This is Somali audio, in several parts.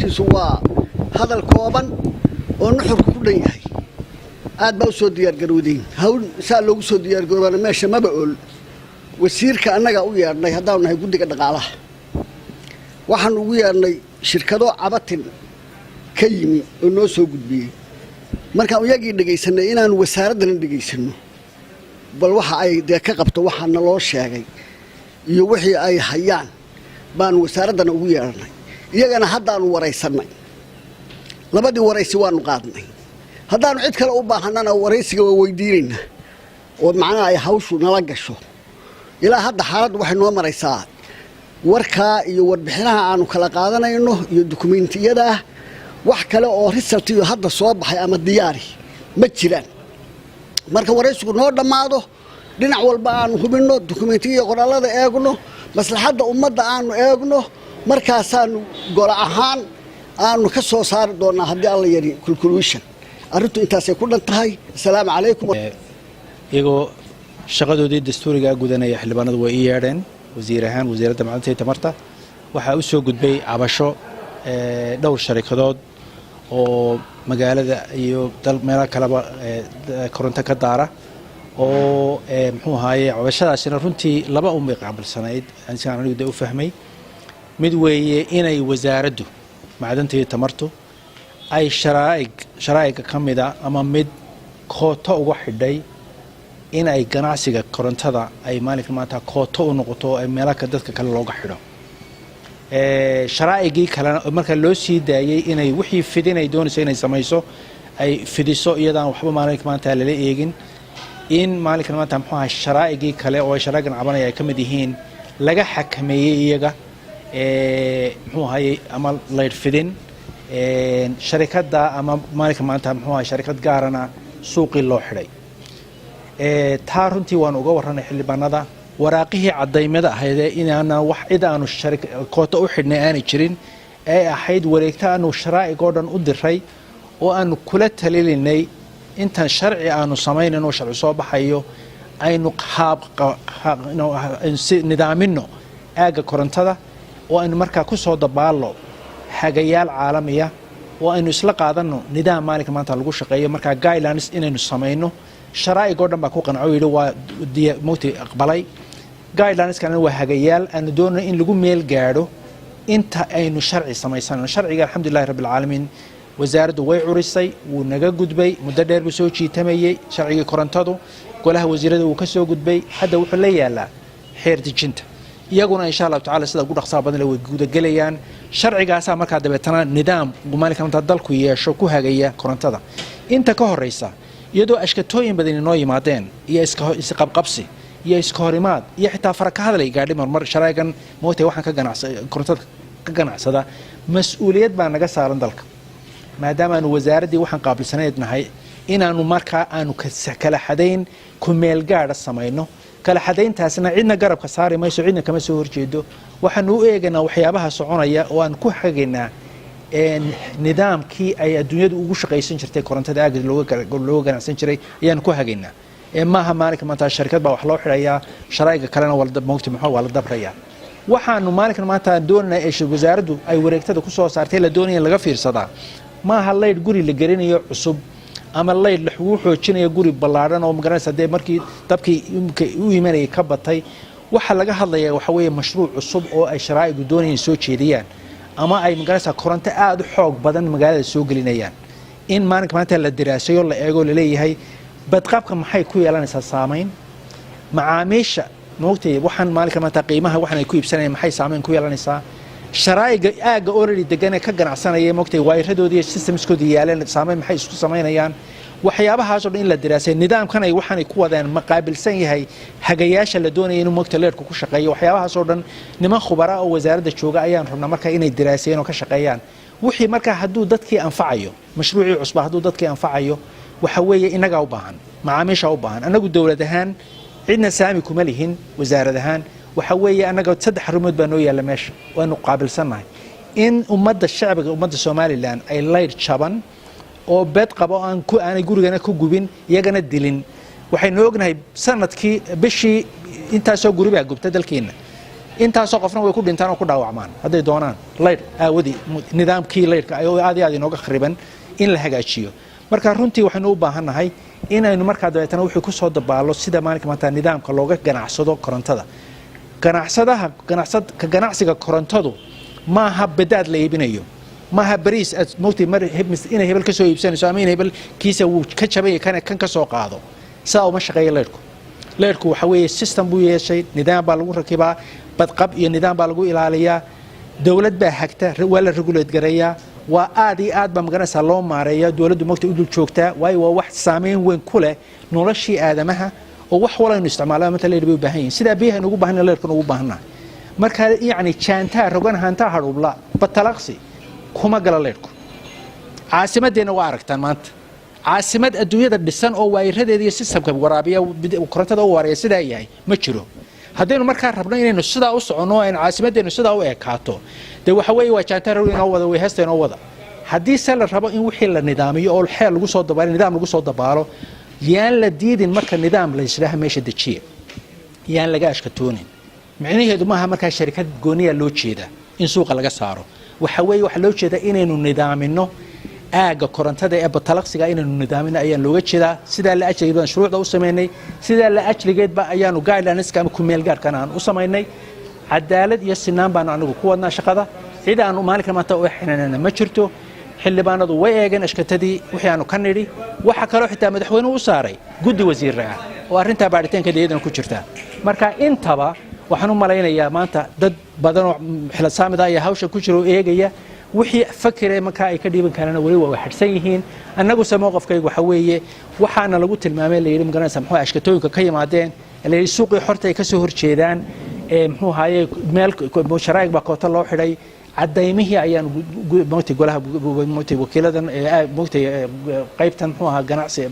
سوا هذا الكوبان ونحر كل يحي عاد بوسو ديار جرودين هون سألوا وسو ديار جرودين ماشي ما بقول وسير كأنك ويا أني هداونا هيقول لك الدقالة وحن ويا أني شركة عبتن كيمي الناس وجود بيه مركا ويجي نجيسنا إن أنا وساردنا نجيسنا بل وح أي ده كقبت وح نلاش شيء يوحي أي حيان بان وساردنا ويا أني يجينا حدا ورئيسنا لبدي ورئيس وان قادني هذا نعيد كلا أوبا حنا ورئيس ويديرنا ومعنا أي حوش ونلاقشه إلى هذا حالد وحنا مريسات وركا يود بحناها عنو كلا قادنا إنه يدوكومنتي ده wax kale oo risaltiyo hadda soo baxay ama diyaari ma jiraan marka waraysigu noo dhamaado dhinac walba aan hubino dokumentiga qoraalada eegno maslaxada ummadda aan eegno markaasaan gol ahaan aan ka soo saari doonaa hadii alla yari conclusion arintu intaas ay ku dhantahay assalaamu calaykum iyago shaqadoodii dastuuriga gudanaya xildhibaanadu way yeedheen wasiirahan wasaaradda macdanta iyo tamarta waxa uu soo gudbay cabasho dhowr sharikadood oo magaalada iyo dal meelo kale koronto ka daara oo muxuu ahaayay cabashadaasina runtii laba umay qaabilsanayd aan anigu u fahmay mid weeye inay wasaaraddu macdanta iyo tamartu ay sharaa'ig kamida ama mid kooto uga xidhay in ay ganacsiga korontada ay maalinka maanta kooto u noqoto ay meelaha dadka kale looga xidho sharaa'igii kalena marka loo sii daayay inay wixii fidinay doonayso inay samayso ay fidiso iyadaan waxba maalinka maanta la eegin in maalinka maanta muxuu ahaa sharaa'igii kale oo sharaagan cabanaya ay kamid yihiin laga xakameeyay iyaga muxuu ahaa ama leyd fidin sharikada ama maalinka maanta muxuu ahaa sharikad gaarana suuqii loo xidhay taa runtii waan uga waranay xildhibaanada waraaqihii cadaymada ahayd inaana wax cid aanu koota u xidhnay aanay jirin ee ahayd wareegta aanu sharaa'ig oo dhan u diray oo aanu kula talilinay intan sharci aanu samaynayno sharci soo baxayo aynu nidaamino aaga korontada oo aynu markaa ku soo dabaalo hagayaal caalamiya oo aynu isla qaadano nidaam maalinka maanta lagu shaqeeyo markaa guidelines inaynu samayno sharaa'ig oo dhan baa ku qanco yidhi waa mowti aqbalay guidelines kana waa hagayaal aan doonay in lagu meel gaadho inta aynu sharci samaysanno sharciga alxamdulillahi rabbil caalamiin wasaaraddu way curisay wuu naga gudbay muddo dheer buu soo jiitamayay sharciga korontadu golaha wasiirada uu ka soo gudbay hadda wuxuu la yaalaa xeer dejinta iyaguna insha Allah taala sida ugu dhaqsaha badan way guud galayaan sharcigaasa markaa dabeetana nidaam maalinka maanta dalku yeesho ku hagaya korontada inta ka horeysa iyadoo ashkatooyin badan inoo yimaadeen iyo isqabqabsi iyo iskoorimaad iyo xitaa faraka hadalay gaadhay marmar sharaagan mootay waxaan korontada ka ganacsada mas'uuliyad baa naga saaran dalka maadaama aanu wasaaradii waxaan qaabilsanayd nahay inaanu markaa aanu kala xadayn ku meel gaadha samayno kala xadayntaasna cidna garabka saari mayso cidna kama soo horjeedo waxaanu u eegaynaa waxyaabaha soconaya oo aan ku xagaynaa nidaamkii ay adduunyadu ugu shaqaysan jirtay korontada aagga looga ganacsan jiray ayaan ku hagaynaa maaha maalinka maanta shirkad baa wax loo xidhayaa sharaa'iga kalena mowti muxuu waa la dabrayaa waxaanu maalinkan maanta doonayna wasaaraddu ay wareegtada ku soo saartay la doonaya laga fiirsadaa maaha leyd guri la gelinayo cusub ama leyd lagu xoojinayo guri ballaadhan oo magaranaysa dee markii dabkii u imanayay ka batay waxa laga hadlayaa waxa weeye mashruuc cusub oo ay sharaa'igu doonayaan soo jeediyaan ama ay magaranaysa koronto aad u xoog badan magaalada soo gelinayaan in maalinka maanta la diraasayo la eego la leeyahay badqabka maxay ku yeelanaysaa saameyn macaamiisha moogtay waxaan maalinka maanta qiimaha waxaan ay ku iibsanayaan maxay saameyn ku yeelanaysaa sharaa'iga aaga already degan ka ganacsanaya moogtay wayradoodii systemskooda yaaleen saameyn maxay isku sameynayaan waxyaabahaas oo dhan in la diraasay nidaamkan ay waxaan ay ku wadaan maqaabilsan yahay hagayaasha la doonayay inuu moogtay leerku ku shaqeeyo waxyaabahaas oo dhan niman khubara oo wasaaradda jooga ayaan rabnaa markaa inay diraasayeen oo ka shaqeeyaan wixii markaa hadduu dadkii anfacayo mashruucii cusba hadduu dadkii anfacayo waxa weeye inaga u baahan macaamiisha u baahan anagu dawlad ahaan cidna saami kuma lihin wasaarad ahaan waxa weeye anaga saddex arrimood baa noo yaala meesha waanu qaabilsanahay in ummadda shacbiga ummadda Soomaaliland ay leyd jaban oo bed qabo aan ku aanay gurigana ku gubin iyagana dilin waxaynu ognahay sanadkii bishii intaasoo guri baa gubtay dalkeena intaasoo qofna way ku dhintaan oo ku dhaawacmaan hadday doonaan leydh aawadii nidaamkii leydhka ayuu aad iyo aad inooga khariban in la hagaajiyo marka runtii waxaynu u baahannahay inaynu markaa dabeetana wixii ku soo dabaalo sida maalinka maanta nidaamka looga ganacsado korontada ganacsiga korontadu maaha badaad la iibinayo maaha bariis aad moogtay mar inay hebel ka soo iibsanayso ama in hebel kiisa wuu ka jabay kan ka soo qaado sidaa uma shaqeeya leydhku waxa weeye system buu yeeshay nidaam baa lagu rakibaa badqab iyo nidaam baa lagu ilaaliyaa dowlad baa hagta waa la regulate gareeyaa waa aad iyo aad baa magaranaysaa loo maareeya dowladdu moogtay u dul joogtaa waayo waa wax saameyn weyn ku leh noloshii aadamaha oo wax walaynu isticmaalaa maanta leydh bay u baahan yihiin sidaa biyaha ugu baahan leydhkan ugu baahannahay marka yacni jaantaa rogan hantaa hadhuubla batalaqsi kuma gala leydhku caasimadeenna waa aragtaan maanta caasimad adduunyada dhisan oo waayiradeeda iyo sistamka waraabiya korontada u wareeya sidaa yahay ma jiro haddaynu markaa rabno inaynu sidaa u soconno aynu caasimadeennu sidaa u ekaato dee waxa weeye waa jaantaa rogan inoo wada way heesta inoo wada haddii se la rabo in wixii la nidaamiyo oo xeel lagu soo dabaalo nidaam lagu soo dabaalo yaan la diidin marka nidaam la yisdhaha meesha dejiya yaan laga ashkatoonin micnaheedu maaha markaa sharikad gooniya loo jeedaa in suuqa laga saaro waxa weeye waxaa loo jeedaa inaynu nidaamino aaga korontada ee batalaqsiga inaynu nidaamino ayaan looga jeedaa sidaa la ajligeed baan shuruucda u samaynay sidaa la ajligeedba ayaanu guidelineska ama kumeel gaarhkana aan u samaynay cadaalad iyo sinaan baanu anigu ku wadnaa shaqada cid aanu maalinkan maanta u xinanana ma jirto xildhibaanadu way eegeen ashkatadii wixii aanu ka nidhi waxa kaloo xitaa madaxweynuhu u saaray guddi wasiirra ah oo arrintaa baaritaankeeda iyadana ku jirta marka intaba waxaan u malaynayaa maanta dad badanoo xilasaamida ayaa hawsha ku jira oo eegaya wixii fakire markaa ay ka dhiiban karaan weli waa xidhsan yihiin annaguse mowqafkaygu waxa weeye waxaana lagu tilmaamay la yidhi magaranaysa muxuu ashkatooyinka ka yimaadeen la yidhi suuqii xorta ay ka soo horjeedaan muxuu ahaye meel sharaa'ig baa koota loo xidhay cadaymihii ayaan moogtay golaha moogtay wakiiladan moogtay qaybtan muxuu ahaa ganacsi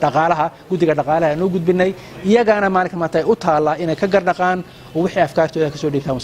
dhaqaalaha guddiga dhaqaalaha noo gudbinay iyagaana maalinka maanta ay u taallaa inay ka gardhaqaan oo wixii afkaartooda ka soo dhiibtaan.